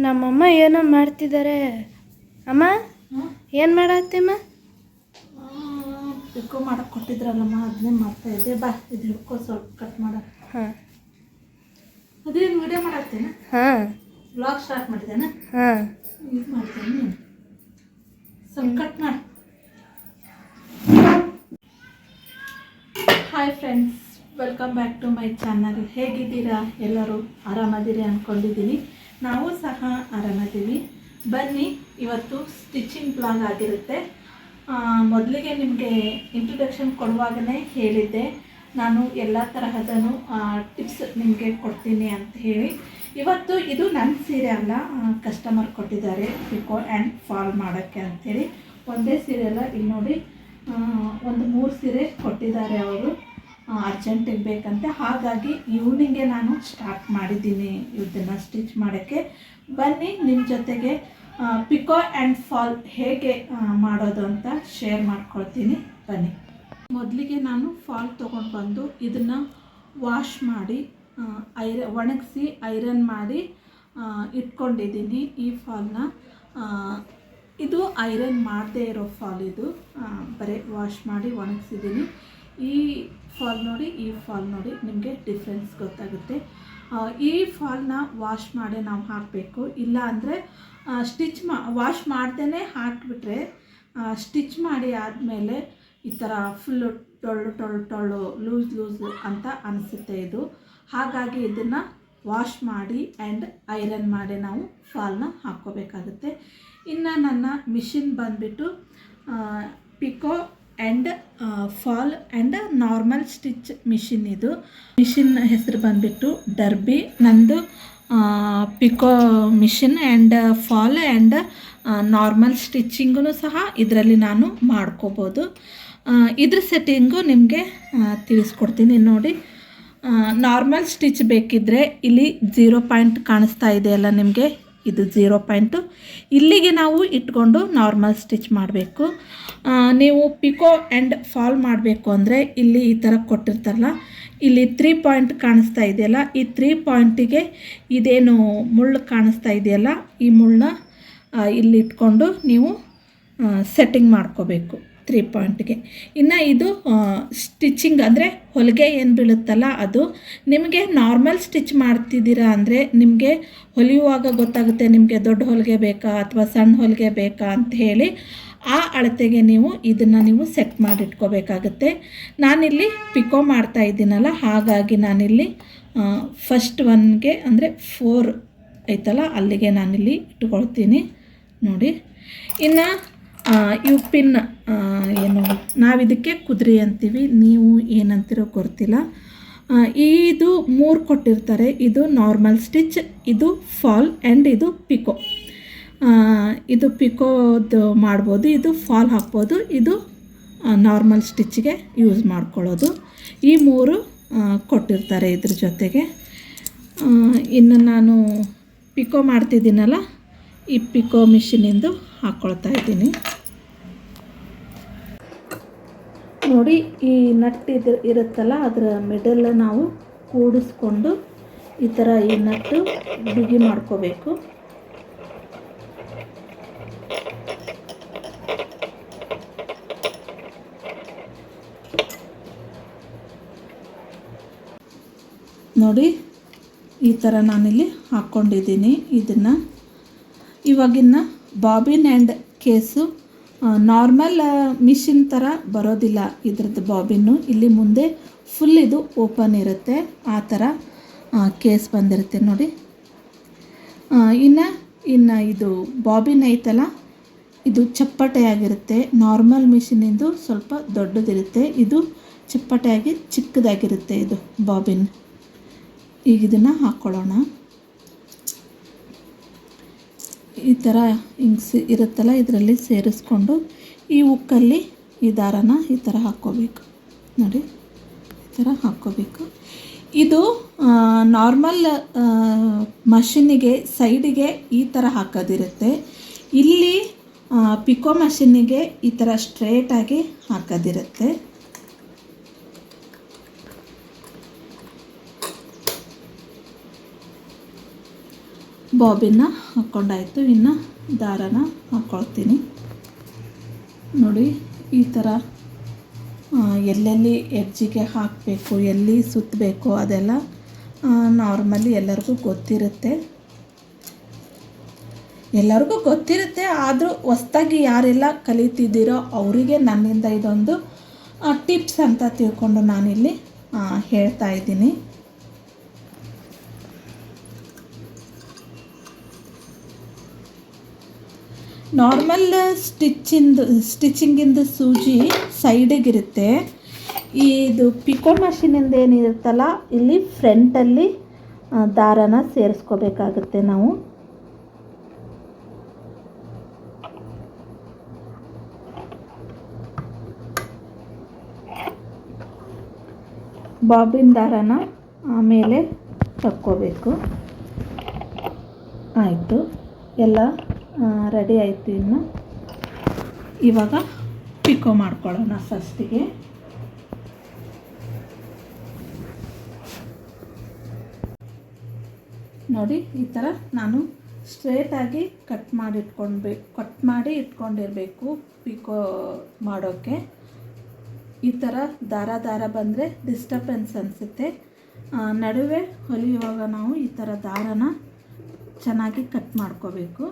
ನಮ್ಮಮ್ಮ ಏನೋ ಮಾಡ್ತಿದ್ದಾರೆ. ಅಮ್ಮ ಏನು ಮಾಡತ್ತೀಮ್ಮ? ಪಿಕೋ ಮಾಡಕ್ಕೆ ಕೊಟ್ಟಿದ್ರಲ್ಲಮ್ಮ, ಅದನ್ನೇ ಮಾಡ್ತಾಯಿದ್ದೆ. ಬಾ ಇದು ಹಿಡ್ಕೊ, ಸ್ವಲ್ಪ ಕಟ್ ಮಾಡ. ಹಾಂ, ಅದೇನು ವಿಡಿಯೋ ಮಾಡತ್ತೇನೆ? ಹಾಂ, ವ್ಲಾಗ್ ಸ್ಟಾರ್ಟ್ ಮಾಡಿದ್ದೇನೆ. ಹಾಂ, ಇದು ಮಾಡ್ತೇನೆ, ಸ್ವಲ್ಪ ಕಟ್ ಮಾಡಿ. Hi friends, welcome back to my channel. ಹೇಗಿದ್ದೀರಾ? ಎಲ್ಲರೂ ಆರಾಮದಿರಿ ಅಂದ್ಕೊಂಡಿದ್ದೀನಿ. ನಾವು ಸಹ ಆರಾಮದ್ದೀವಿ. ಬನ್ನಿ, ಇವತ್ತು ಸ್ಟಿಚಿಂಗ್ ಬ್ಲಾಗ್ ಆಗಿರುತ್ತೆ. ಮೊದಲಿಗೆ ನಿಮಗೆ ಇಂಟ್ರೊಡಕ್ಷನ್ ಕೊಡುವಾಗಲೇ ಹೇಳಿದ್ದೆ, ನಾನು ಎಲ್ಲ ತರಹದನು ಟಿಪ್ಸ್ ನಿಮಗೆ ಕೊಡ್ತೀನಿ ಅಂತ ಹೇಳಿ. ಇವತ್ತು ಇದು ನನ್ನ ಸೀರೆ ಅಲ್ಲ, ಕಸ್ಟಮರ್ ಕೊಟ್ಟಿದ್ದಾರೆ ಪಿಕೋ ಆ್ಯಂಡ್ ಫಾಲ್ ಮಾಡೋಕ್ಕೆ ಅಂಥೇಳಿ. ಒಂದೇ ಸೀರೆ ಅಲ್ಲ, ಇಲ್ಲಿ ನೋಡಿ ಒಂದು 3 ಸೀರೆ ಕೊಟ್ಟಿದ್ದಾರೆ ಅವರು, ಅರ್ಜೆಂಟಿಗೆ ಬೇಕಂತೆ. ಹಾಗಾಗಿ ಈವ್ನಿಂಗೆ ನಾನು ಸ್ಟಾರ್ಟ್ ಮಾಡಿದ್ದೀನಿ ಇದನ್ನು ಸ್ಟಿಚ್ ಮಾಡೋಕ್ಕೆ. ಬನ್ನಿ, ನಿಮ್ಮ ಜೊತೆಗೆ ಪಿಕೋ ಆ್ಯಂಡ್ ಫಾಲ್ ಹೇಗೆ ಮಾಡೋದು ಅಂತ ಶೇರ್ ಮಾಡ್ಕೊಳ್ತೀನಿ. ಬನ್ನಿ. ಮೊದಲಿಗೆ ನಾನು ಫಾಲ್ ತೊಗೊಂಡು ಬಂದು ಇದನ್ನು ವಾಶ್ ಮಾಡಿ ಒಣಗಿಸಿ ಐರನ್ ಮಾಡಿ ಇಟ್ಕೊಂಡಿದ್ದೀನಿ. ಈ ಫಾಲ್ನ ಇದು ಐರನ್ ಮಾಡದೇ ಇರೋ ಫಾಲ್, ಇದು ಬರೀ ವಾಶ್ ಮಾಡಿ ಒಣಗಿಸಿದ್ದೀನಿ. ಈ ಫಾಲ್ ನೋಡಿ, ಈ ಫಾಲ್ ನೋಡಿ, ನಿಮಗೆ ಡಿಫ್ರೆನ್ಸ್ ಗೊತ್ತಾಗುತ್ತೆ. ಈ ಫಾಲ್ನ ವಾಶ್ ಮಾಡಿ ನಾವು ಹಾಕಬೇಕು. ಇಲ್ಲ ಅಂದರೆ ವಾಶ್ ಮಾಡ್ದೇ ಹಾಕಿಬಿಟ್ರೆ ಸ್ಟಿಚ್ ಮಾಡಿ ಆದಮೇಲೆ ಈ ಥರ ಫುಲ್ಲು ಟೊಳ್ಳು ಲೂಸ್ ಅಂತ ಅನಿಸುತ್ತೆ ಇದು. ಹಾಗಾಗಿ ಇದನ್ನು ವಾಶ್ ಮಾಡಿ ಆ್ಯಂಡ್ ಐರನ್ ಮಾಡಿ ನಾವು ಫಾಲ್ನ ಹಾಕ್ಕೋಬೇಕಾಗುತ್ತೆ. ಇನ್ನು ನನ್ನ ಮಿಷಿನ್ ಬಂದುಬಿಟ್ಟು pico and fall and normal stitch machine. ಇದು ಮಿಷಿನ್ ಹೆಸರು ಬಂದುಬಿಟ್ಟು ಡರ್ಬಿ. ನಂದು pico machine and fall and normal ಸ್ಟಿಚ್ಚಿಂಗೂ ಸಹ ಇದರಲ್ಲಿ ನಾನು ಮಾಡ್ಕೋಬೋದು. ಇದ್ರ ಸೆಟ್ಟಿಂಗು ನಿಮಗೆ ತಿಳಿಸ್ಕೊಡ್ತೀನಿ ನೋಡಿ. ನಾರ್ಮಲ್ ಸ್ಟಿಚ್ ಬೇಕಿದ್ದರೆ ಇಲ್ಲಿ 0 ಪಾಯಿಂಟ್ ಕಾಣಿಸ್ತಾ ಇದೆಯಲ್ಲ ನಿಮಗೆ, ಇದು 0 ಪಾಯಿಂಟು. ಇಲ್ಲಿಗೆ ನಾವು ಇಟ್ಕೊಂಡು ನಾರ್ಮಲ್ ಸ್ಟಿಚ್ ಮಾಡಬೇಕು. ನೀವು ಪಿಕೋ ಆ್ಯಂಡ್ ಫಾಲ್ ಮಾಡಬೇಕು ಅಂದರೆ ಇಲ್ಲಿ ಈ ಥರ ಕೊಟ್ಟಿರ್ತಾರಲ್ಲ, ಇಲ್ಲಿ 3 ಪಾಯಿಂಟ್ ಕಾಣಿಸ್ತಾ ಇದೆಯಲ್ಲ, ಈ 3 ಪಾಯಿಂಟಿಗೆ ಇದೇನು ಮುಳ್ಳು ಕಾಣಿಸ್ತಾ ಇದೆಯಲ್ಲ, ಈ ಮುಳ್ಳನ್ನ ಇಲ್ಲಿ ಇಟ್ಕೊಂಡು ನೀವು ಸೆಟ್ಟಿಂಗ್ ಮಾಡ್ಕೋಬೇಕು 3 ಪಾಯಿಂಟ್ಗೆ. ಇನ್ನು ಇದು ಸ್ಟಿಚಿಂಗ್ ಅಂದರೆ ಹೊಲಿಗೆ ಏನು ಬೀಳುತ್ತಲ್ಲ ಅದು. ನಿಮಗೆ ನಾರ್ಮಲ್ ಸ್ಟಿಚ್ ಮಾಡ್ತಿದ್ದೀರಾ ಅಂದರೆ ನಿಮಗೆ ಹೊಲಿಯುವಾಗ ಗೊತ್ತಾಗುತ್ತೆ ನಿಮಗೆ ದೊಡ್ಡ ಹೊಲಿಗೆ ಬೇಕಾ ಅಥವಾ ಸಣ್ಣ ಹೊಲಿಗೆ ಬೇಕಾ ಅಂತ ಹೇಳಿ. ಆ ಅಳತೆಗೆ ನೀವು ಸೆಟ್ ಮಾಡಿಟ್ಕೋಬೇಕಾಗುತ್ತೆ. ನಾನಿಲ್ಲಿ ಪಿಕೋ ಮಾಡ್ತಾ ಇದ್ದೀನಲ್ಲ, ಹಾಗಾಗಿ ನಾನಿಲ್ಲಿ ಫಸ್ಟ್ ಒನ್ಗೆ ಅಂದರೆ 4 ಐತಲ್ಲ, ಅಲ್ಲಿಗೆ ನಾನಿಲ್ಲಿ ಇಟ್ಕೊಳ್ತೀನಿ ನೋಡಿ. ಇನ್ನು ಇವು ಪಿನ್ ಏನು ನಾವಿದಕ್ಕೆ ಕುದುರೆ ಅಂತೀವಿ, ನೀವು ಏನಂತೀರೋ ಗೊತ್ತಿಲ್ಲ. ಇದು 3 ಕೊಟ್ಟಿರ್ತಾರೆ. ಇದು ನಾರ್ಮಲ್ ಸ್ಟಿಚ್, ಇದು ಫಾಲ್ ಆ್ಯಂಡ್ ಇದು ಪಿಕೋ. ಇದು ಪಿಕೋದು ಮಾಡ್ಬೋದು, ಇದು ಫಾಲ್ ಹಾಕ್ಬೋದು, ಇದು ನಾರ್ಮಲ್ ಸ್ಟಿಚ್ಗೆ ಯೂಸ್ ಮಾಡ್ಕೊಳ್ಳೋದು. ಈ 3 ಕೊಟ್ಟಿರ್ತಾರೆ ಇದ್ರ ಜೊತೆಗೆ. ಇನ್ನು ನಾನು ಪಿಕೋ ಮಾಡ್ತಿದ್ದೀನಲ್ಲ, ಈ ಪಿಕೋ ಮಿಷಿನಿಂದು ಹಾಕ್ಕೊಳ್ತಾ ಇದ್ದೀನಿ ನೋಡಿ. ಈ ನಟ್ ಇರುತ್ತಲ್ಲ, ಅದರ ಮಿಡಲ್ ನಾವು ಕೂಡಿಸ್ಕೊಂಡು ಈ ಥರ ಈ ನಟ್ಟು ಬಿಗಿ ಮಾಡ್ಕೋಬೇಕು. ನೋಡಿ, ಈ ಥರ ನಾನಿಲ್ಲಿ ಹಾಕ್ಕೊಂಡಿದ್ದೀನಿ ಇದನ್ನು. ಇವಾಗಿನ bobbin and case normal machine ಥರ ಬರೋದಿಲ್ಲ ಇದ್ರದ್ದು ಬಾಬಿನ್ನು. ಇಲ್ಲಿ ಮುಂದೆ ಫುಲ್ ಇದು ಓಪನ್ ಇರುತ್ತೆ, ಆ ಥರ ಕೇಸ್ ಬಂದಿರುತ್ತೆ ನೋಡಿ. ಇನ್ನು ಇದು ಬಾಬಿನ್ ಐತಲ್ಲ, ಇದು ಚಪ್ಪಟೆಯಾಗಿರುತ್ತೆ. ನಾರ್ಮಲ್ ಮಿಷಿನಿಂದು ಸ್ವಲ್ಪ ದೊಡ್ಡದಿರುತ್ತೆ, ಇದು ಚಪ್ಪಟೆಯಾಗಿ ಚಿಕ್ಕದಾಗಿರುತ್ತೆ ಇದು ಬಾಬಿನ್. ಈಗ ಇದನ್ನು ಹಾಕ್ಕೊಳ್ಳೋಣ. ಈ ಥರ ಹಿಂಗೆ ಇರುತ್ತಲ್ಲ, ಇದರಲ್ಲಿ ಸೇರಿಸ್ಕೊಂಡು ಈ ಉಕ್ಕಲ್ಲಿ ಈ ದಾರನ ಈ ಥರ ಹಾಕ್ಕೋಬೇಕು ನೋಡಿ, ಈ ಥರ ಹಾಕ್ಕೋಬೇಕು. ಇದು ನಾರ್ಮಲ್ ಮಷಿನಿಗೆ ಸೈಡಿಗೆ ಈ ಥರ ಹಾಕೋದಿರುತ್ತೆ. ಇಲ್ಲಿ ಪಿಕೋ ಮಷಿನಿಗೆ ಈ ಥರ ಸ್ಟ್ರೇಟಾಗಿ ಹಾಕೋದಿರುತ್ತೆ. ಬಾಬಿನ ಹಾಕ್ಕೊಂಡಾಯಿತು. ಇನ್ನು ದಾರನ ಹಾಕ್ಕೊಳ್ತೀನಿ. ನೋಡಿ ಈ ಥರ ಎಲ್ಲೆಲ್ಲಿ ಎಡ್ಜಿಗೆ ಹಾಕಬೇಕು, ಎಲ್ಲಿ ಸುತ್ತಬೇಕು ಅದೆಲ್ಲ ನಾರ್ಮಲಿ ಎಲ್ಲರಿಗೂ ಗೊತ್ತಿರುತ್ತೆ. ಆದರೂ ಹೊಸ್ದಾಗಿ ಯಾರೆಲ್ಲ ಕಲಿತಿದ್ದೀರೋ ಅವರಿಗೆ ನನ್ನಿಂದ ಇದೊಂದು ಟಿಪ್ಸ್ ಅಂತ ತಿಳ್ಕೊಂಡು ನಾನಿಲ್ಲಿ ಹೇಳ್ತಾ ಇದ್ದೀನಿ. ನಾರ್ಮಲ್ ಸ್ಟಿಚಿಂಗಿಂದು ಸೂಜಿ ಸೈಡಿಗಿರುತ್ತೆ. ಇದು ಪಿಕೋ ಮಷೀನಿಂದ ಏನಿರುತ್ತಲ್ಲ, ಇಲ್ಲಿ ಫ್ರಂಟಲ್ಲಿ ದಾರನ ಸೇರಿಸ್ಕೋಬೇಕಾಗುತ್ತೆ ನಾವು. ಬಾಬಿನ್ ದಾರನ ಆಮೇಲೆ ತಕ್ಕೋಬೇಕು. ಆಯಿತು, ಎಲ್ಲ ರೆಡಿ ಆಯಿತು. ಇನ್ನು ಇವಾಗ ಪಿಕೋ ಮಾಡ್ಕೊಳ್ಳೋಣ. ಫಸ್ಟಿಗೆ ನೋಡಿ ಈ ಥರ ನಾನು ಸ್ಟ್ರೇಟಾಗಿ ಕಟ್ ಮಾಡಿ ಇಟ್ಕೊಂಡಿರಬೇಕು ಪಿಕೋ ಮಾಡೋಕ್ಕೆ. ಈ ಥರ ದಾರ ಬಂದರೆ ಡಿಸ್ಟರ್ಬೆನ್ಸ್ ಅನಿಸುತ್ತೆ. ನಡುವೆ ಹೊಲಿಯುವಾಗ ನಾವು ಈ ಥರ ದಾರನ ಚೆನ್ನಾಗಿ ಕಟ್ ಮಾಡ್ಕೋಬೇಕು.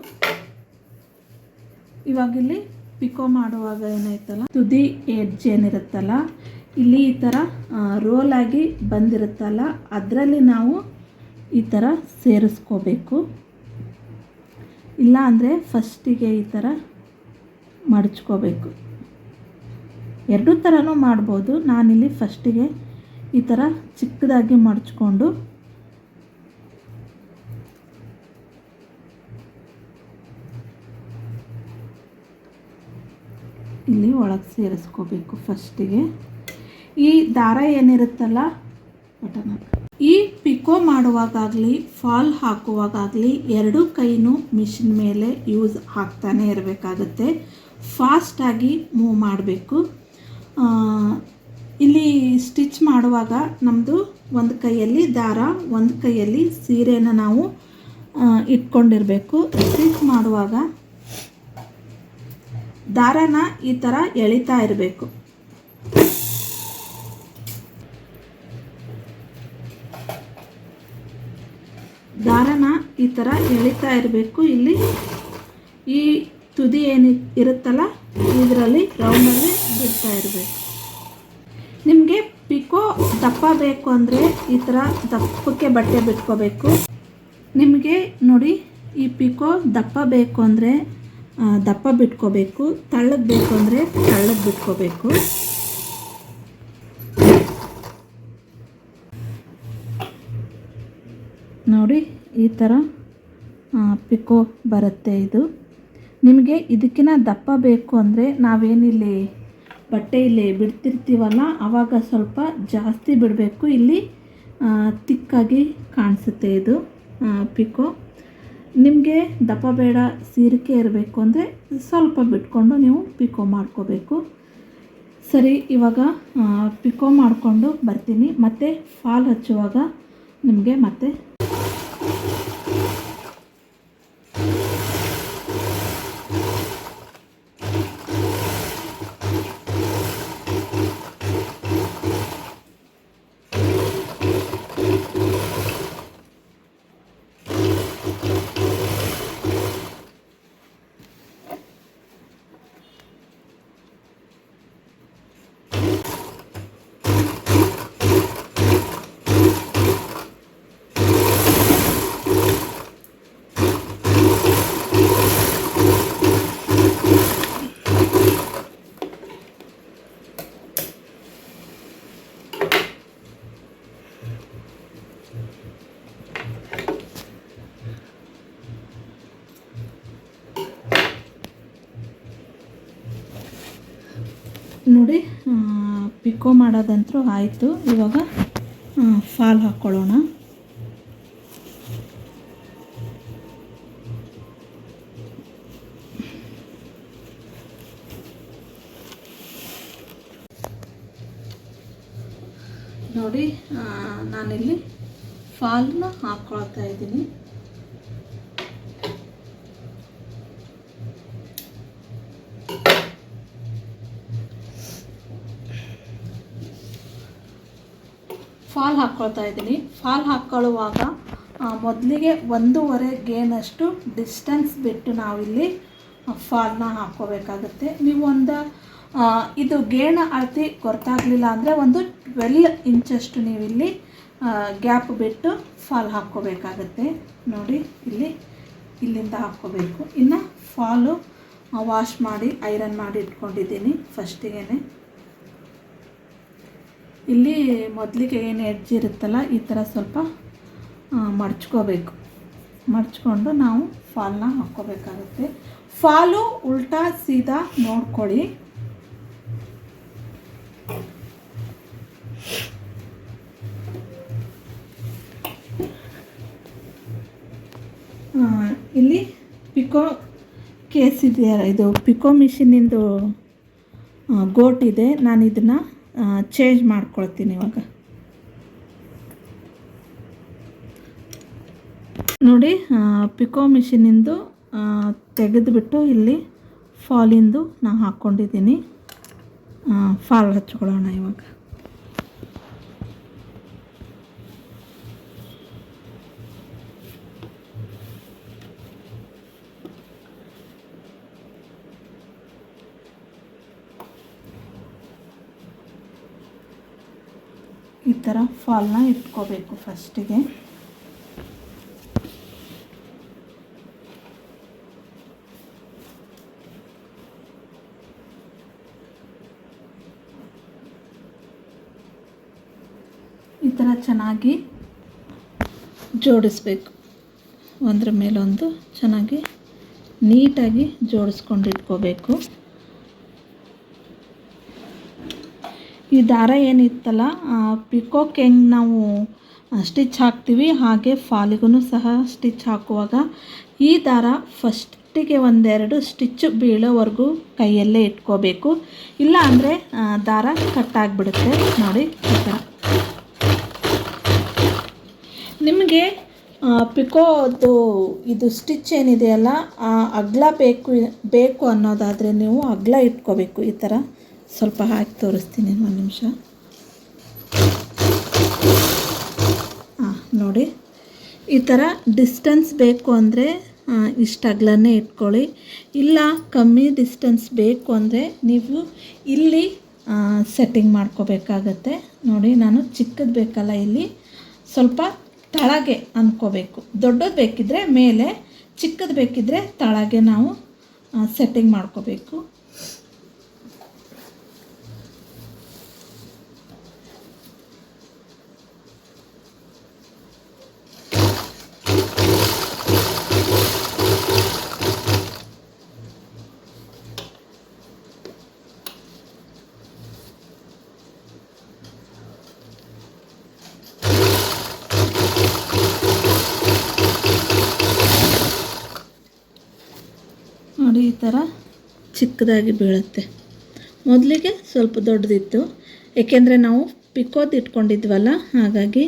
ಇವಾಗಿಲ್ಲಿ ಪಿಕೋ ಮಾಡುವಾಗ ಏನಾಯ್ತಲ್ಲ, ತುದಿ ಎಡ್ಜ್ ಏನಿರುತ್ತಲ್ಲ, ಇಲ್ಲಿ ಈ ಥರ ರೋಲಾಗಿ ಬಂದಿರುತ್ತಲ್ಲ, ಅದರಲ್ಲಿ ನಾವು ಈ ಥರ ಸೇರಿಸ್ಕೋಬೇಕು. ಇಲ್ಲ ಅಂದರೆ ಫಸ್ಟಿಗೆ ಈ ಥರ ಮಡಚ್ಕೋಬೇಕು. ಎರಡೂ ಥರನೂ ಮಾಡ್ಬೋದು. ನಾನಿಲ್ಲಿ ಫಸ್ಟಿಗೆ ಈ ಥರ ಚಿಕ್ಕದಾಗಿ ಮಡಚ್ಕೊಂಡು ಇಲ್ಲಿ ಒಳಗೆ ಸೇರಿಸ್ಕೋಬೇಕು. ಫಸ್ಟಿಗೆ ಈ ದಾರ ಏನಿರುತ್ತಲ್ಲ, ಈ ಪಿಕೋ ಮಾಡುವಾಗಲಿ ಫಾಲ್ ಹಾಕುವಾಗಲಿ ಎರಡೂ ಕೈನೂ ಮಿಷಿನ್ ಮೇಲೆ ಯೂಸ್ ಆಗ್ತಾನೆ ಇರಬೇಕಾಗುತ್ತೆ. ಫಾಸ್ಟಾಗಿ ಮೂವ್ ಮಾಡಬೇಕು. ಇಲ್ಲಿ ಸ್ಟಿಚ್ ಮಾಡುವಾಗ ನಮ್ಮದು ಒಂದು ಕೈಯಲ್ಲಿ ದಾರ, ಒಂದು ಕೈಯಲ್ಲಿ ಸೀರೆನ ನಾವು ಇಟ್ಕೊಂಡಿರಬೇಕು. ಸ್ಟಿಚ್ ಮಾಡುವಾಗ ದಾರನ ಈ ಥರ ಎಳಿತಾ ಇರಬೇಕು. ಇಲ್ಲಿ ಈ ತುದಿ ಇರುತ್ತಲ್ಲ, ಇದರಲ್ಲಿ ರೌಂಡಲ್ಲಿ ಬಿಡ್ತಾ ಇರಬೇಕು. ನಿಮಗೆ ಪಿಕೋ ದಪ್ಪ ಬೇಕು ಅಂದರೆ ಈ ಥರ ದಪ್ಪಕ್ಕೆ ಬಟ್ಟೆ ಬಿಟ್ಕೋಬೇಕು. ನಿಮಗೆ ನೋಡಿ, ಈ ಪಿಕೋ ದಪ್ಪ ಬೇಕು ಅಂದರೆ ದಪ್ಪ ಬಿಟ್ಕೋಬೇಕು, ತಳ್ಳಗೆ ಬೇಕು ಅಂದರೆ ತಳ್ಳಗೆ ಬಿಟ್ಕೋಬೇಕು. ನೋಡಿ ಈ ಥರ ಪಿಕೋ ಬರುತ್ತೆ. ಇದು ನಿಮಗೆ ಇದಕ್ಕಿಂತ ದಪ್ಪ ಬೇಕು ಅಂದರೆ ನಾವೇನಿಲ್ಲಿ ಬಟ್ಟೆ ಇಲ್ಲಿ ಬಿಡ್ತಿರ್ತೀವಲ್ಲ, ಆವಾಗ ಸ್ವಲ್ಪ ಜಾಸ್ತಿ ಬಿಡಬೇಕು. ಇಲ್ಲಿ ತಿಕ್ಕಾಗಿ ಕಾಣಿಸುತ್ತೆ ಇದು ಪಿಕೋ. ನಿಮಗೆ ದಪ್ಪ ಬೇಡ, ಸೀರಿಕೆ ಇರಬೇಕು ಅಂದರೆ ಸ್ವಲ್ಪ ಬಿಟ್ಕೊಂಡು ನೀವು ಪಿಕೋ ಮಾಡ್ಕೋಬೇಕು. ಸರಿ, ಇವಾಗ ಪಿಕೋ ಮಾಡಿಕೊಂಡು ಬರ್ತೀನಿ. ಮತ್ತು ಫಾಲ್ ಹಚ್ಚುವಾಗ ನಿಮಗೆ ಮತ್ತೆ ನೋಡಿ ಪಿಕೋ ಮಾಡೋದಂತೂ ಆಯಿತು. ಇವಾಗ ಫಾಲ್ ಹಾಕ್ಕೊಳ್ಳೋಣ. ನೋಡಿ ನಾನಿಲ್ಲಿ ಫಾಲ್ನ ಹಾಕ್ಕೊಳ್ತಾ ಇದ್ದೀನಿ. ಫಾಲ್ ಹಾಕ್ಕೊಳ್ತಾ ಇದ್ದೀನಿ. ಫಾಲ್ ಹಾಕ್ಕೊಳ್ಳುವಾಗ ಮೊದಲಿಗೆ 1.5 ಗೇನಷ್ಟು ಡಿಸ್ಟೆನ್ಸ್ ಬಿಟ್ಟು ನಾವಿಲ್ಲಿ ಫಾಲ್ನ ಹಾಕ್ಕೋಬೇಕಾಗುತ್ತೆ. ನೀವು ಇದು ಗೇಣ ಅಳತೆ ಗೊತ್ತಾಗಲಿಲ್ಲ ಅಂದರೆ 12 ಇಂಚಷ್ಟು ನೀವಿಲ್ಲಿ ಗ್ಯಾಪ್ ಬಿಟ್ಟು ಫಾಲ್ ಹಾಕ್ಕೋಬೇಕಾಗತ್ತೆ. ನೋಡಿ ಇಲ್ಲಿಂದ ಹಾಕ್ಕೋಬೇಕು. ಇನ್ನು ಫಾಲು ವಾಶ್ ಮಾಡಿ ಐರನ್ ಮಾಡಿ ಇಟ್ಕೊಂಡಿದ್ದೀನಿ. ಫಸ್ಟಿಗೆ ಇಲ್ಲಿ ಮೊದಲಿಗೆ ಏನು ಎಡ್ಜ್ ಇರುತ್ತಲ್ಲ ಈ ಥರ ಸ್ವಲ್ಪ ಮಡ್ಚ್ಕೋಬೇಕು. ಮಡ್ಚ್ಕೊಂಡು ನಾವು ಫಾಲ್ನ ಹಾಕ್ಕೋಬೇಕಾಗುತ್ತೆ. ಫಾಲು ಉಲ್ಟಾ ಸೀದಾ ನೋಡ್ಕೊಳ್ಳಿ. ಇಲ್ಲಿ ಪಿಕೋ ಕೇಸ್ ಇದೆಯಲ್ಲ, ಇದು ಪಿಕೋ ಮಿಷಿನಿಂದು ಗೋಟ್ ಇದೆ. ನಾನು ಇದನ್ನು ಚೇಂಜ್ ಮಾಡ್ಕೊಳ್ತೀನಿ ಇವಾಗ. ನೋಡಿ, ಪಿಕೋ ಮಿಷಿನಿಂದು ತೆಗೆದುಬಿಟ್ಟು ಇಲ್ಲಿ ಫಾಲಿಂದು ನಾನು ಹಾಕ್ಕೊಂಡಿದ್ದೀನಿ. ಫಾಲ್ ಹಚ್ಕೊಳ್ಳೋಣ ಇವಾಗ. ಈ ಥರ ಫಾಲ್ನ ಇಟ್ಕೋಬೇಕು ಫಸ್ಟಿಗೆ. ಈ ಥರ ಚೆನ್ನಾಗಿ ಜೋಡಿಸ್ಬೇಕು. ಒಂದ್ರ ಮೇಲೊಂದು ಚೆನ್ನಾಗಿ ನೀಟಾಗಿ ಜೋಡಿಸ್ಕೊಂಡು ಇಟ್ಕೋಬೇಕು. ಈ ದಾರ ಏನಿತ್ತಲ್ಲ, ಪಿಕೋಕ್ಕೆ ಹೆಂಗೆ ನಾವು ಸ್ಟಿಚ್ ಹಾಕ್ತೀವಿ ಹಾಗೆ ಫಾಲಿಗೂ ಸಹ ಸ್ಟಿಚ್ ಹಾಕುವಾಗ ಈ ದಾರ ಫಸ್ಟಿಗೆ 1-2 ಸ್ಟಿಚ್ ಬೀಳೋವರೆಗೂ ಕೈಯಲ್ಲೇ ಇಟ್ಕೋಬೇಕು. ಇಲ್ಲ ಅಂದರೆ ದಾರ ಕಟ್ಟಾಗಿಬಿಡುತ್ತೆ. ನೋಡಿ, ಈ ಥರ. ನಿಮಗೆ ಪಿಕೋದು ಇದು ಸ್ಟಿಚ್ ಏನಿದೆಯಲ್ಲ, ಅಗಲ ಬೇಕು ಅನ್ನೋದಾದರೆ ನೀವು ಅಗಲ ಇಟ್ಕೋಬೇಕು. ಈ ಥರ ಸ್ವಲ್ಪ ಹಾಕಿ ತೋರಿಸ್ತೀನಿ, ಒಂದು ನಿಮಿಷ. ನೋಡಿ, ಈ ಥರ ಡಿಸ್ಟೆನ್ಸ್ ಬೇಕು ಅಂದರೆ ಇಷ್ಟು ಅಗಲನೇ ಇಟ್ಕೊಳ್ಳಿ. ಇಲ್ಲ ಕಮ್ಮಿ ಡಿಸ್ಟೆನ್ಸ್ ಬೇಕು ಅಂದರೆ ನೀವು ಇಲ್ಲಿ ಸೆಟ್ಟಿಂಗ್ ಮಾಡ್ಕೋಬೇಕಾಗತ್ತೆ. ನೋಡಿ, ನಾನು ಚಿಕ್ಕದು ಬೇಕಲ್ಲ, ಇಲ್ಲಿ ಸ್ವಲ್ಪ ತಳಗೆ ಅಂದ್ಕೋಬೇಕು. ದೊಡ್ಡದು ಬೇಕಿದ್ದರೆ ಮೇಲೆ, ಚಿಕ್ಕದು ಬೇಕಿದ್ದರೆ ತಳಗೆ ನಾವು ಸೆಟ್ಟಿಂಗ್ ಮಾಡ್ಕೋಬೇಕು. ನೋಡಿ, ಈ ಥರ ಚಿಕ್ಕದಾಗಿ ಬೀಳುತ್ತೆ. ಮೊದಲಿಗೆ ಸ್ವಲ್ಪ ದೊಡ್ಡದಿತ್ತು, ಏಕೆಂದರೆ ನಾವು ಪಿಕೋದು ಇಟ್ಕೊಂಡಿದ್ವಲ್ಲ, ಹಾಗಾಗಿ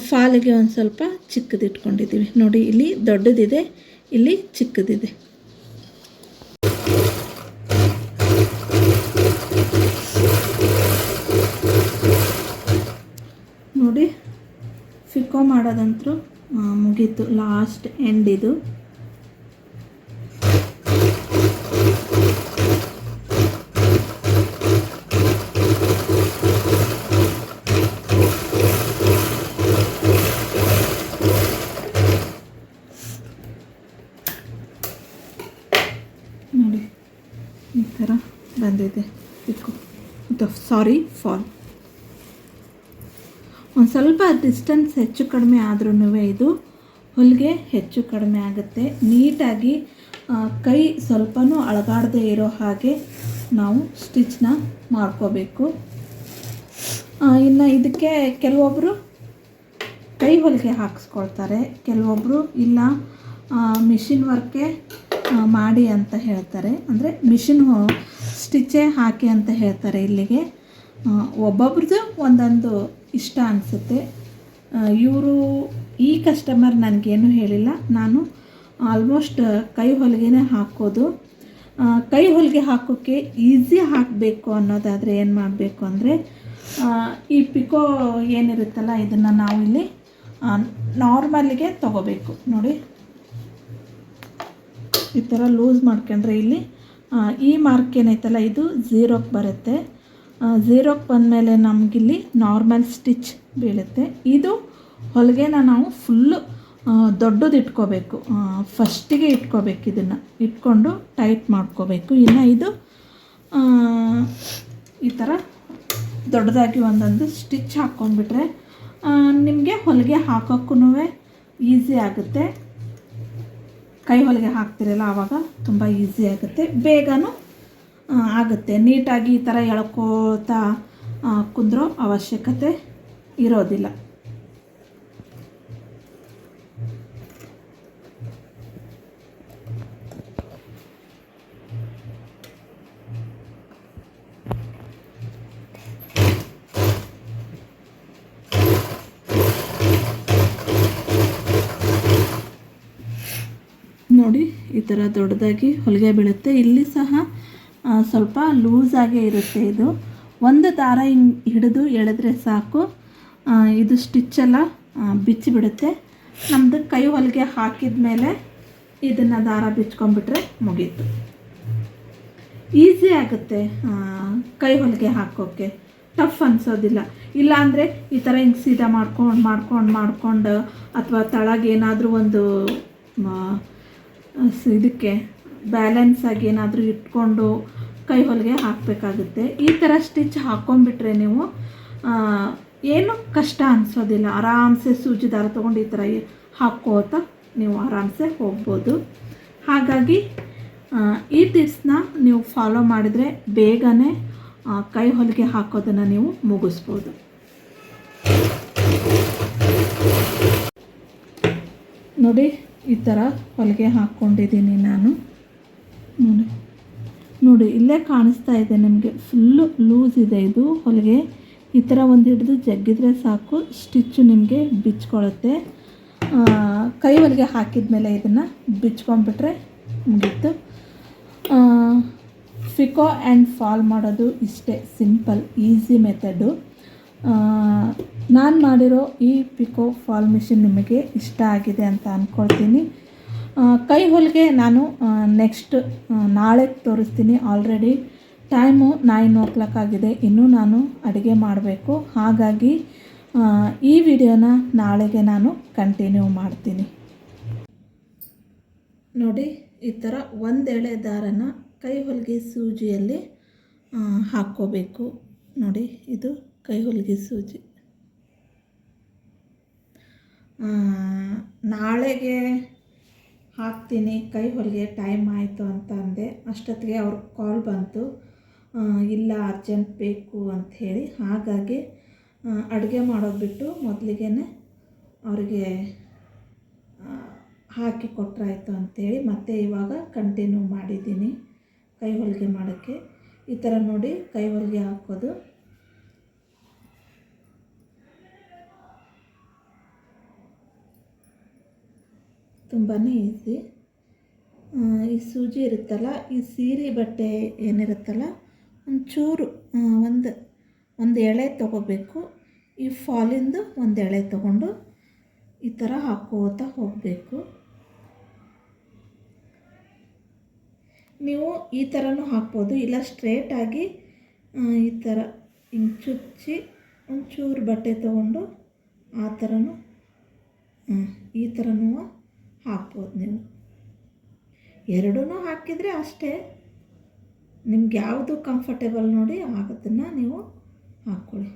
ಫಾಲಿಗೆ ಒಂದು ಸ್ವಲ್ಪ ಚಿಕ್ಕದು ಇಟ್ಕೊಂಡಿದ್ದೀವಿ. ನೋಡಿ, ಇಲ್ಲಿ ದೊಡ್ಡದಿದೆ, ಇಲ್ಲಿ ಚಿಕ್ಕದಿದೆ. ನೋಡಿ, ಪಿಕೋ ಮಾಡೋದಂತೂ ಮುಗೀತು. ಲಾಸ್ಟ್ ಎಂಡ್ ಇದು. ನೋಡಿ, ಈ ಥರ ಬಂದಿದೆ ಪಿಕೋ, ಸಾರಿ ಫಾಲ್. ಒಂದು ಸ್ವಲ್ಪ ಡಿಸ್ಟೆನ್ಸ್ ಹೆಚ್ಚು ಕಡಿಮೆ ಆದ್ರೂ ಇದು ಹೊಲಿಗೆ ಹೆಚ್ಚು ಕಡಿಮೆ ಆಗುತ್ತೆ. ನೀಟಾಗಿ ಕೈ ಸ್ವಲ್ಪನೂ ಅಳಗಾಡದೆ ಇರೋ ಹಾಗೆ ನಾವು ಸ್ಟಿಚ್ನ ಮಾಡ್ಕೋಬೇಕು. ಇನ್ನು ಇದಕ್ಕೆ ಕೆಲವೊಬ್ಬರು ಕೈ ಹೊಲಿಗೆ ಹಾಕಿಸ್ಕೊಳ್ತಾರೆ, ಕೆಲವೊಬ್ಬರು ಇಲ್ಲ ಮಿಷಿನ್ ವರ್ಕೆ ಮಾಡಿ ಅಂತ ಹೇಳ್ತಾರೆ. ಅಂದರೆ ಮಿಷಿನ್ ಸ್ಟಿಚ್ಚೇ ಹಾಕಿ ಅಂತ ಹೇಳ್ತಾರೆ. ಇಲ್ಲಿಗೆ ಒಬ್ಬೊಬ್ರದ್ದು ಒಂದೊಂದು ಇಷ್ಟ ಅನಿಸುತ್ತೆ. ಈ ಕಸ್ಟಮರ್ ನನಗೇನು ಹೇಳಿಲ್ಲ. ನಾನು ಆಲ್ಮೋಸ್ಟ್ ಕೈ ಹೊಲಿಗೆನೇ ಹಾಕೋದು. ಕೈ ಹೊಲಿಗೆ ಹಾಕೋಕ್ಕೆ ಈಸಿ ಹಾಕಬೇಕು ಅನ್ನೋದಾದರೆ ಏನು ಮಾಡಬೇಕು ಅಂದರೆ ಈ ಪಿಕೋ ಏನಿರುತ್ತಲ್ಲ ಇದನ್ನು ನಾವು ಇಲ್ಲಿ ನಾರ್ಮಲ್ಲಿಗೆ ತೊಗೋಬೇಕು ನೋಡಿ. ಈ ಥರ ಲೂಸ್ ಮಾಡ್ಕೊಂಡ್ರೆ ಇಲ್ಲಿ ಈ ಮಾರ್ಕ್ ಏನೈತಲ್ಲ ಇದು ಝೀರೋಕ್ಕೆ ಬರುತ್ತೆ. ಝೀರೋಕ್ಕೆ ಬಂದಮೇಲೆ ನಮಗಿಲ್ಲಿ ನಾರ್ಮಲ್ ಸ್ಟಿಚ್ ಬೀಳುತ್ತೆ. ಇದು ಹೊಲಿಗೆನ ನಾವು ಫುಲ್ಲು ದೊಡ್ಡದು ಇಟ್ಕೋಬೇಕು. ಫಸ್ಟಿಗೆ ಇಟ್ಕೋಬೇಕು, ಇದನ್ನು ಇಟ್ಕೊಂಡು ಟೈಟ್ ಮಾಡ್ಕೋಬೇಕು. ಇನ್ನು ಇದು ಈ ಥರ ದೊಡ್ಡದಾಗಿ ಒಂದೊಂದು ಸ್ಟಿಚ್ ಹಾಕ್ಕೊಂಡ್ಬಿಟ್ರೆ ನಿಮಗೆ ಹೊಲಿಗೆ ಹಾಕೋಕ್ಕೂ ಈಸಿ ಆಗುತ್ತೆ. ಕೈ ಹೊಲಿಗೆ ಹಾಕ್ತಿರಲ್ಲ ಆವಾಗ ತುಂಬ ಈಸಿ ಆಗುತ್ತೆ, ಬೇಗನೂ ಆಗುತ್ತೆ. ನೀಟಾಗಿ ಈ ಥರ ಎಳ್ಕೋತಾ ಕುಂದ್ರೋ ಅವಶ್ಯಕತೆ ಇರೋದಿಲ್ಲ. ನೋಡಿ ಈ ಥರ ದೊಡ್ಡದಾಗಿ ಹೊಲಿಗೆ ಬೀಳುತ್ತೆ. ಇಲ್ಲಿ ಸಹ ಸ್ವಲ್ಪ ಲೂಸಾಗೇ ಇರುತ್ತೆ. ಇದು ಒಂದು ದಾರ ಹಿಂಗೆ ಹಿಡಿದು ಎಳೆದ್ರೆ ಸಾಕು, ಇದು ಸ್ಟಿಚ್ಚೆಲ್ಲ ಬಿಚ್ಚಿಬಿಡುತ್ತೆ. ನಮ್ಮದು ಕೈ ಹೊಲಿಗೆ ಹಾಕಿದ ಮೇಲೆ ಇದನ್ನು ದಾರ ಬಿಚ್ಕೊಂಡ್ಬಿಟ್ರೆ ಮುಗೀತು. ಈಸಿ ಆಗುತ್ತೆ ಕೈ ಹೊಲಿಗೆ ಹಾಕೋಕ್ಕೆ, ಟಫ್ ಅನಿಸೋದಿಲ್ಲ. ಇಲ್ಲಾಂದರೆ ಈ ಥರ ಹಿಂಗೆ ಸೀದಾ ಮಾಡ್ಕೊಂಡು ಅಥವಾ ತಳಗೇನಾದರೂ ಒಂದು ಇದಕ್ಕೆ ಬ್ಯಾಲೆನ್ಸ್ ಆಗಿ ಏನಾದರೂ ಇಟ್ಕೊಂಡು ಕೈ ಹೊಲಿಗೆ ಹಾಕಬೇಕಾಗುತ್ತೆ. ಈ ಥರ ಸ್ಟಿಚ್ ಹಾಕ್ಕೊಂಡ್ಬಿಟ್ರೆ ನೀವು ಏನು ಕಷ್ಟ ಅನಿಸೋದಿಲ್ಲ. ಆರಾಮ್ಸೆ ಸೂಜಿ ದಾರ ತೊಗೊಂಡು ಈ ಥರ ಹಾಕ್ಕೋತಾ ನೀವು ಆರಾಮ್ಸೆ ಹೋಗ್ಬೋದು. ಹಾಗಾಗಿ ಈ ಟಿಪ್ಸ್ನ ನೀವು ಫಾಲೋ ಮಾಡಿದರೆ ಬೇಗನೆ ಕೈ ಹೊಲಿಗೆ ಹಾಕೋದನ್ನು ನೀವು ಮುಗಿಸ್ಬೋದು. ನೋಡಿ ಈ ಥರ ಹೊಲಿಗೆ ಹಾಕ್ಕೊಂಡಿದ್ದೀನಿ ನಾನು. ನೋಡಿ ಇಲ್ಲೇ ಕಾಣಿಸ್ತಾ ಇದೆ ನಿಮಗೆ, ಫುಲ್ಲು ಲೂಸ್ ಇದೆ ಇದು ಹೊಲಿಗೆ. ಈ ಥರ ಒಂದು ಹಿಡಿದು ಜಗ್ಗಿದ್ರೆ ಸಾಕು, ಸ್ಟಿಚ್ಚು ನಿಮಗೆ ಬಿಚ್ಕೊಳ್ಳುತ್ತೆ. ಕೈ ಹೊಲಿಗೆ ಹಾಕಿದ ಮೇಲೆ ಇದನ್ನು ಬಿಚ್ಕೊಂಡ್ಬಿಟ್ರೆ ಮುಗೀತು. ಫಿಕೋ ಆ್ಯಂಡ್ ಫಾಲ್ ಮಾಡೋದು ಇಷ್ಟೇ, ಸಿಂಪಲ್ ಈಸಿ ಮೆಥಡು. ನಾನು ಮಾಡಿರೋ ಈ ಪಿಕೋ ಫಾಲ್ ಮಿಷಿನ್ ನಿಮಗೆ ಇಷ್ಟ ಆಗಿದೆ ಅಂತ ಅಂದ್ಕೊಳ್ತೀನಿ. ಕೈ ಹೊಲಿಗೆ ನಾನು ನೆಕ್ಸ್ಟ್ ನಾಳೆ ತೋರಿಸ್ತೀನಿ. ಆಲ್ರೆಡಿ ಟೈಮು 9 ಆಗಿದೆ, ಇನ್ನೂ ನಾನು ಅಡುಗೆ ಮಾಡಬೇಕು. ಹಾಗಾಗಿ ಈ ವಿಡಿಯೋನ ನಾಳೆಗೆ ನಾನು ಕಂಟಿನ್ಯೂ ಮಾಡ್ತೀನಿ. ನೋಡಿ ಈ ಥರ ಒಂದೆಳೆ ದಾರನ ಕೈ ಹೊಲಿಗೆ ಸೂಜಿಯಲ್ಲಿ ಹಾಕ್ಕೋಬೇಕು. ನೋಡಿ ಇದು ಕೈ ಹೊಲಿಗೆ ಸೂಜಿ. ನಾಳೆಗೆ ಹಾಕ್ತೀನಿ, ಕೈ ಹೊಲಿಗೆ ಟೈಮ್ ಆಯಿತು ಅಂತ ಅಂದೆ. ಅಷ್ಟೊತ್ತಿಗೆ ಅವ್ರ ಕಾಲ್ ಬಂತು, ಇಲ್ಲ ಅರ್ಜೆಂಟ್ ಬೇಕು ಅಂಥೇಳಿ. ಹಾಗಾಗಿ ಅಡುಗೆ ಮಾಡೋದು ಬಿಟ್ಟು ಮೊದಲಿಗೆ ಅವ್ರಿಗೆ ಹಾಕಿ ಕೊಟ್ಟರಾಯ್ತು ಅಂಥೇಳಿ ಮತ್ತೆ ಇವಾಗ ಕಂಟಿನ್ಯೂ ಮಾಡಿದ್ದೀನಿ ಕೈ ಹೊಲಿಗೆ ಮಾಡೋಕ್ಕೆ. ಈ ಥರ ನೋಡಿ ಕೈ ಹೊಲಿಗೆ ಹಾಕೋದು ತುಂಬಾ ಈಸಿ. ಈ ಸೂಜಿ ಇರುತ್ತಲ್ಲ, ಈ ಸೀರೆ ಬಟ್ಟೆ ಏನಿರುತ್ತಲ್ಲ ಒಂಚೂರು ಒಂದು ಎಳೆ ತೊಗೋಬೇಕು. ಈ ಫಾಲಿಂದು ಒಂದು ಎಳೆ ತೊಗೊಂಡು ಈ ಥರ ಹಾಕೋತಾ ಹೋಗಬೇಕು. ನೀವು ಈ ಥರನೂ ಹಾಕ್ಬೋದು, ಇಲ್ಲ ಸ್ಟ್ರೇಟಾಗಿ ಈ ಥರ ಹಿಂಗೆ ಚುಚ್ಚಿ ಒಂಚೂರು ಬಟ್ಟೆ ತೊಗೊಂಡು ಆ ಥರನೂ ಈ ಥರನೂ ಹಾಕ್ಬೋದು. ನೀವು ಎರಡೂ ಹಾಕಿದರೆ ಅಷ್ಟೇ, ನಿಮ್ಗೆ ಯಾವುದು ಕಂಫರ್ಟೇಬಲ್ ನೋಡಿ ಆಗೋದನ್ನು ನೀವು ಹಾಕ್ಕೊಳ್ಳಿ.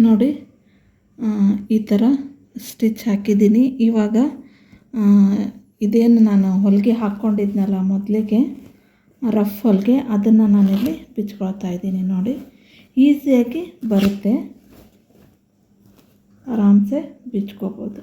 ನೋಡಿ ಈ ಥರ ಸ್ಟಿಚ್ ಹಾಕಿದ್ದೀನಿ. ಇವಾಗ ಇದೇನು ನಾನು ಹೊಲಿಗೆ ಹಾಕ್ಕೊಂಡಿದ್ನಲ್ಲ ಮೊದಲಿಗೆ ರಫ್ ಹೊಲಿಗೆ, ಅದನ್ನು ನಾನಿಲ್ಲಿ ಬಿಚ್ಕೊಳ್ತಾ ಇದ್ದೀನಿ. ನೋಡಿ ಈಸಿಯಾಗಿ ಬರುತ್ತೆ, ಆರಾಮ್ಸೆ ಬಿಚ್ಕೋಬೋದು.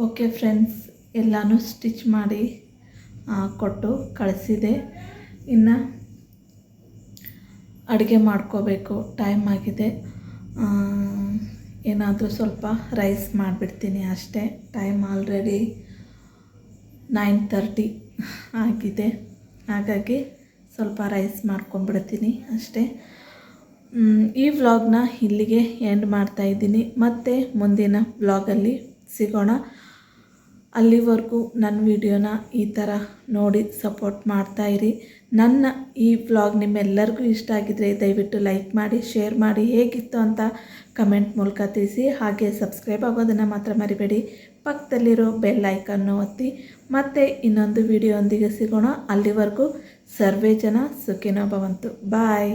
ಓಕೆ ಫ್ರೆಂಡ್ಸ್, ಎಲ್ಲನೂ ಸ್ಟಿಚ್ ಮಾಡಿ ಕೊಟ್ಟು ಕಳಿಸಿದೆ. ಇನ್ನು ಅಡುಗೆ ಮಾಡ್ಕೋಬೇಕು, ಟೈಮ್ ಆಗಿದೆ. ಏನಾದರೂ ಸ್ವಲ್ಪ ರೈಸ್ ಮಾಡಿಬಿಡ್ತೀನಿ ಅಷ್ಟೇ. ಟೈಮ್ ಆಲ್ರೆಡಿ 9:30 ಆಗಿದೆ. ಹಾಗಾಗಿ ಸ್ವಲ್ಪ ರೈಸ್ ಮಾಡ್ಕೊಂಬಿಡ್ತೀನಿ ಅಷ್ಟೇ. ಈ ವ್ಲಾಗ್ನ ಇಲ್ಲಿಗೆ ಎಂಡ್ ಮಾಡ್ತಾಯಿದ್ದೀನಿ. ಮತ್ತೆ ಮುಂದಿನ ವ್ಲಾಗಲ್ಲಿ ಸಿಗೋಣ. ಅಲ್ಲಿವರೆಗೂ ನನ್ನ ವಿಡಿಯೋನ ಈ ಥರ ನೋಡಿ ಸಪೋರ್ಟ್ ಮಾಡ್ತಾಯಿರಿ. ನನ್ನ ಈ ವ್ಲಾಗ್ ನಿಮ್ಮೆಲ್ಲರಿಗೂ ಇಷ್ಟ ಆಗಿದರೆ ದಯವಿಟ್ಟು ಲೈಕ್ ಮಾಡಿ, ಶೇರ್ ಮಾಡಿ, ಹೇಗಿತ್ತು ಅಂತ ಕಮೆಂಟ್ ಮೂಲಕ ತಿಳಿಸಿ. ಹಾಗೆ ಸಬ್ಸ್ಕ್ರೈಬ್ ಆಗೋದನ್ನು ಮಾತ್ರ ಮರಿಬೇಡಿ. ಪಕ್ಕದಲ್ಲಿರೋ ಬೆಲ್ ಐಕನ್ನು ಒತ್ತಿ. ಮತ್ತೆ ಇನ್ನೊಂದು ವಿಡಿಯೋ ಒಂದಿಗೆ ಸಿಗೋಣ. ಅಲ್ಲಿವರೆಗೂ ಸರ್ವೇ ಜನ ಸುಖಿನೋ ಭವಂತು. ಬಾಯ್.